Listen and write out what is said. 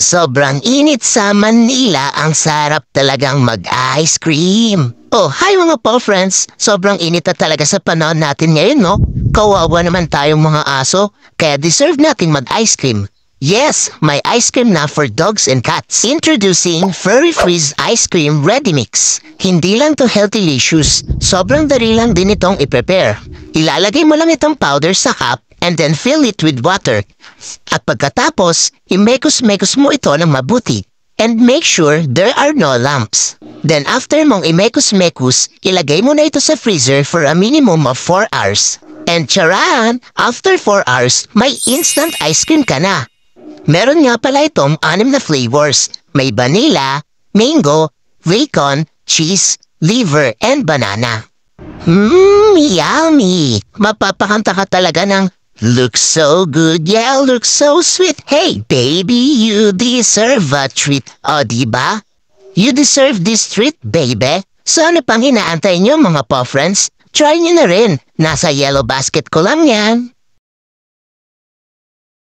Sobrang init sa Manila, ang sarap talagang mag-ice cream. Oh, hi mga paw friends! Sobrang init na talaga sa panahon natin ngayon, no? Kawawa naman tayong mga aso, kaya deserve nating mag-ice cream. Yes, may ice cream na for dogs and cats. Introducing Furry Freeze Ice Cream Ready Mix. Hindi lang to healthylicious, sobrang dali lang din itong i-prepare. Ilalagay mo lang itong powder sa cup and then fill it with water. At pagkatapos, imekos-mekos mo ito ng mabuti. And make sure there are no lumps. Then after mong imekos-mekos, ilagay mo na ito sa freezer for a minimum of 4 hours. And charan! After 4 hours, may instant ice cream ka na. Meron nga pala itong 6 na flavors. May vanilla, mango, bacon, cheese, liver, and banana. Yummy! Mapapakanta ka talaga ng "Looks so good, yeah, looks so sweet. Hey, baby, you deserve a treat." O, diba? You deserve this treat, baby. So, ano pang hinaantay nyo, mga paw friends? Try nyo na rin. Nasa yellow basket ko lang yan.